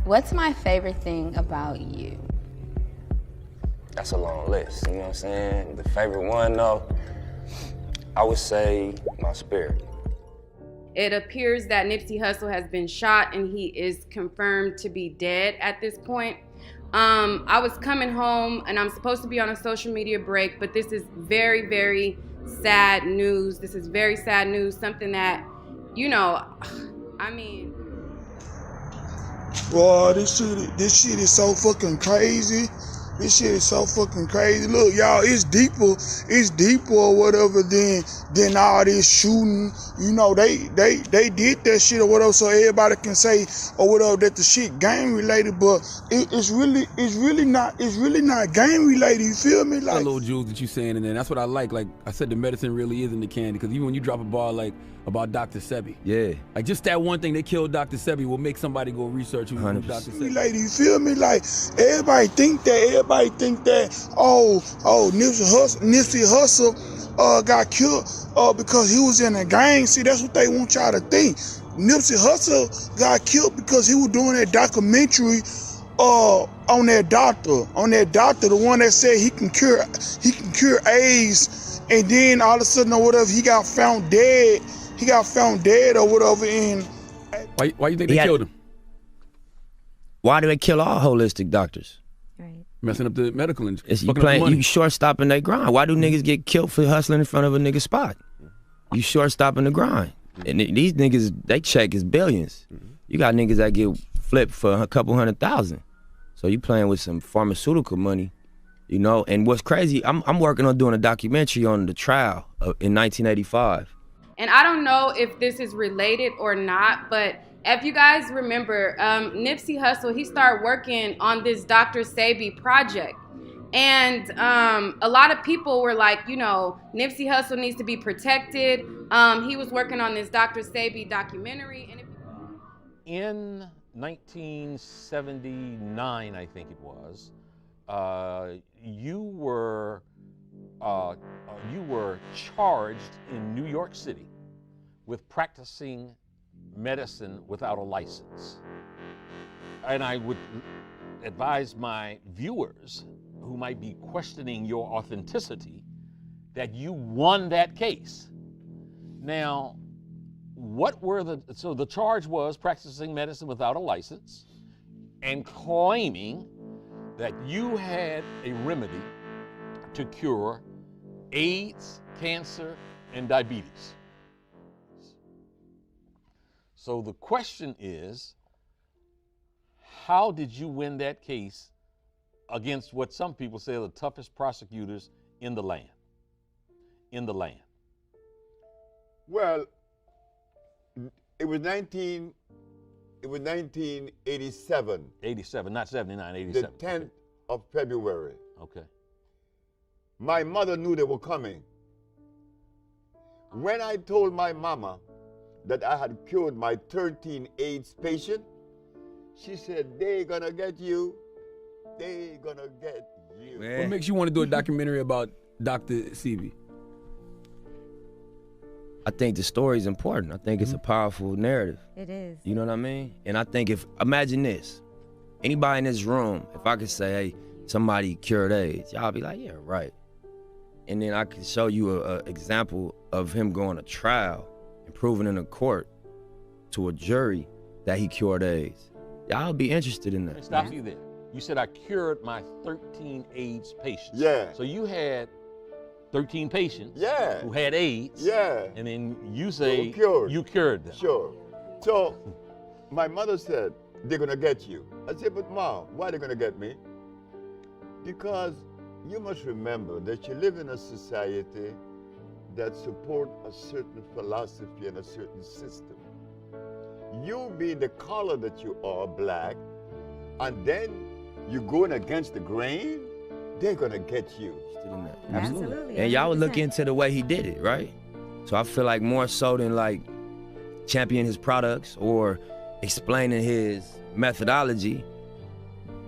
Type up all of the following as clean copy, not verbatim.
What's my favorite thing about you? That's a long list, you know what I'm saying? The favorite one, though, I would say my spirit. It appears that Nipsey Hussle has been shot and he is confirmed to be dead at this point. I was coming home and I'm supposed to be on a social media break, but this is very, very sad news. This is very sad news, something that, you know, I mean. Boy, this shit is so fucking crazy. This shit is so fucking crazy. Look, y'all, it's deeper or whatever than all this shooting. You know, they did that shit or whatever, so everybody can say or whatever that the shit gang related, but it's really not gang related. You feel me? Like little jewels that you saying in there. That's what I like. Like I said, the medicine really is in the candy. Because even when you drop a bar like about Dr. Sebi, yeah, like just that one thing they killed Dr. Sebi will make somebody go research who Dr. Sebi. Lady, you feel me? Like everybody think that. Oh, Nipsey Hussle got killed because he was in a gang. See, that's what they want y'all to think. Nipsey Hussle got killed because he was doing that documentary on that doctor, the one that said he can cure AIDS, and then all of a sudden or whatever he got found dead. He got found dead or whatever. And why you think they killed him? Why do they kill all holistic doctors? Messing up the medical industry. You short-stopping their grind. Why do niggas get killed for hustling in front of a nigga spot? You short-stopping the grind. And these niggas, they check is billions. You got niggas that get flipped for a couple $100,000. So you playing with some pharmaceutical money, you know? And what's crazy, I'm working on doing a documentary on the trial in 1985. And I don't know if this is related or not, but if you guys remember, Nipsey Hussle, he started working on this Dr. Sebi project. And a lot of people were like, you know, Nipsey Hussle needs to be protected. He was working on this Dr. Sebi documentary. In 1979, I think it was, you were charged in New York City with practicing medicine without a license. And I would advise my viewers who might be questioning your authenticity that you won that case. Now, so the charge was practicing medicine without a license and claiming that you had a remedy to cure AIDS, cancer, and diabetes. So the question is, how did you win that case against what some people say are the toughest prosecutors in the land? Well, it was 1987. 87, not 79, 87. The 10th of February. Okay. My mother knew they were coming. When I told my mama that I had cured my 13 AIDS patient, she said, "They gonna get you. They gonna get you." Man. What makes you want to do a documentary about Dr. Sebi? I think the story is important. I think it's a powerful narrative. It is. You know what I mean? And I think imagine this, anybody in this room, if I could say, hey, somebody cured AIDS, y'all be like, yeah, right. And then I could show you an example of him going to trial and proving in a court to a jury that he cured AIDS. Y'all be interested in that. Let me stop you there. You said I cured my 13 AIDS patients. Yeah. So you had 13 patients yeah. who had AIDS. Yeah. And then you say you cured them. Sure. So my mother said, they're gonna get you. I said, but Mom, why are they gonna get me? Because you must remember that you live in a society that supports a certain philosophy and a certain system. You being the color that you are, black, and then you're going against the grain, they're gonna get you. Absolutely. And y'all would look into the way he did it, right? So I feel like more so than like championing his products or explaining his methodology,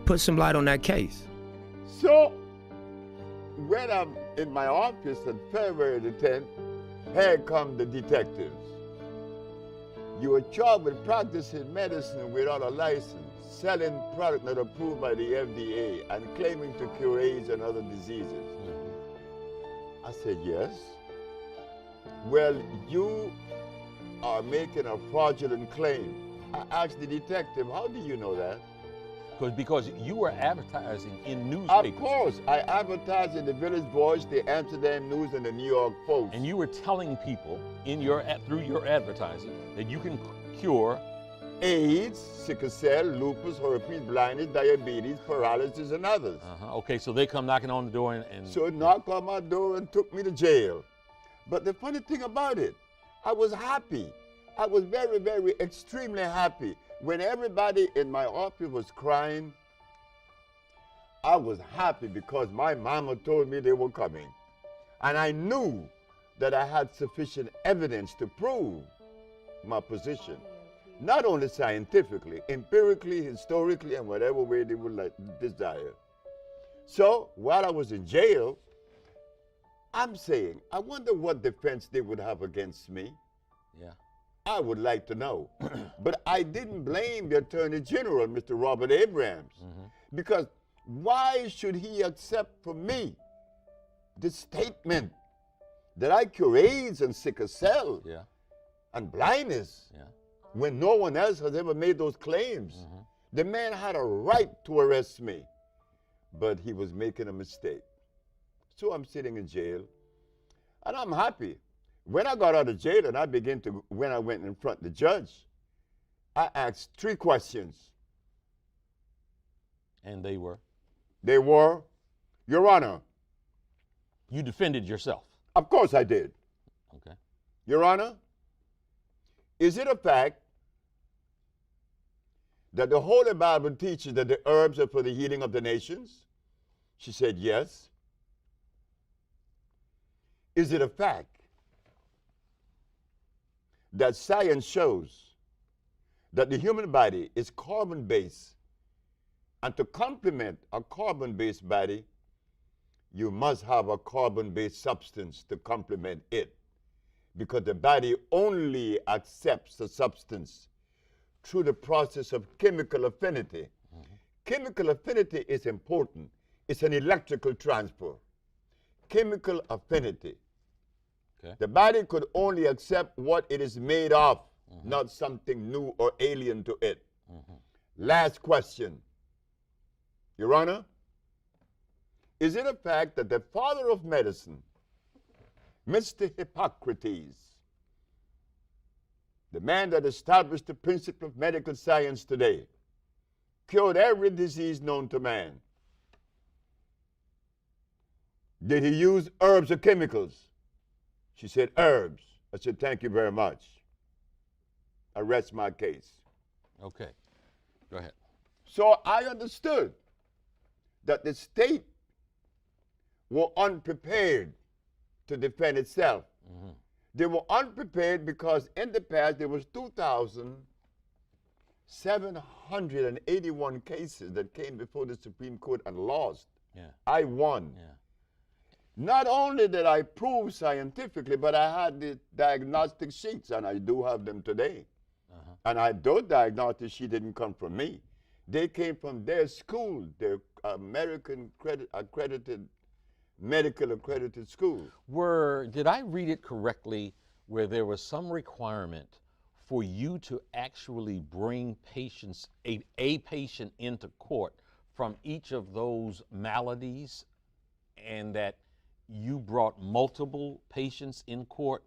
put some light on that case. So when I'm in my office on February the 10th, here come the detectives. You were charged with practicing medicine without a license. selling products not approved by the FDA and claiming to cure AIDS and other diseases? I said, yes. Well, you are making a fraudulent claim. I asked the detective, how do you know that? Because you were advertising in newspapers. Of course, I advertised in the Village Voice, the Amsterdam News, and the New York Post. And you were telling people through your advertising that you can cure AIDS, sickle cell, lupus, herpes, blindness, diabetes, paralysis, and others. Okay, so they come knocking on the door and So knocked on my door and took me to jail. But the funny thing about it, I was happy. I was very, very, extremely happy. When everybody in my office was crying, I was happy because my mama told me they were coming. And I knew that I had sufficient evidence to prove my position. Not only scientifically, empirically, historically, and whatever way they would desire. So while I was in jail, I'm saying, I wonder what defense they would have against me. Yeah. I would like to know. But I didn't blame the Attorney General, Mr. Robert Abrams, because why should he accept from me the statement that I cure AIDS and sickle cell and blindness when no one else has ever made those claims? The man had a right to arrest me, but he was making a mistake. So I'm sitting in jail, and I'm happy. When I got out of jail and when I went in front of the judge, I asked 3 questions. And they were? They were, Your Honor. You defended yourself? Of course I did. Okay. Your Honor, is it a fact that the Holy Bible teaches that the herbs are for the healing of the nations? She said, yes. Is it a fact that science shows that the human body is carbon-based, and to complement a carbon-based body, you must have a carbon-based substance to complement it, because the body only accepts a substance through the process of chemical affinity. Chemical affinity is important. It's an electrical transfer. Chemical affinity. Okay. The body could only accept what it is made of, not something new or alien to it. Last question. Your Honor, is it a fact that the father of medicine, Mr. Hippocrates, the man that established the principle of medical science today, cured every disease known to man? Did he use herbs or chemicals? She said, herbs. I said, thank you very much. I rest my case. Okay. Go ahead. So I understood that the state were unprepared to defend itself. They were unprepared because in the past there was 2,781 cases that came before the Supreme Court and lost. I won. Not only did I prove scientifically, but I had the diagnostic sheets, and I do have them today. And those diagnostic sheets didn't come from me. They came from their school, their American medical accredited school. Did I read it correctly where there was some requirement for you to actually bring patients, a patient into court from each of those maladies, and that you brought multiple patients in court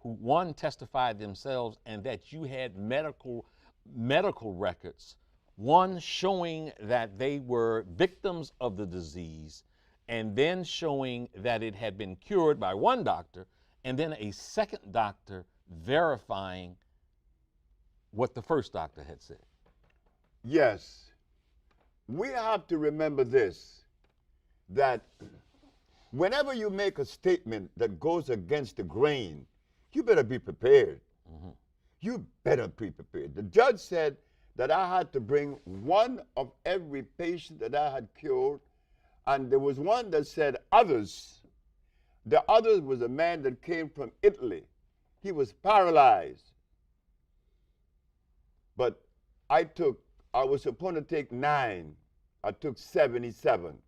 who, one, testified themselves, and that you had medical records, one showing that they were victims of the disease, and then showing that it had been cured by one doctor, and then a second doctor verifying what the first doctor had said? Yes. We have to remember this, that whenever you make a statement that goes against the grain, you better be prepared. You better be prepared. The judge said that I had to bring one of every patient that I had cured, and there was one that said others. The others was a man that came from Italy. He was paralyzed. But I took I was supposed to take 9. I took 77.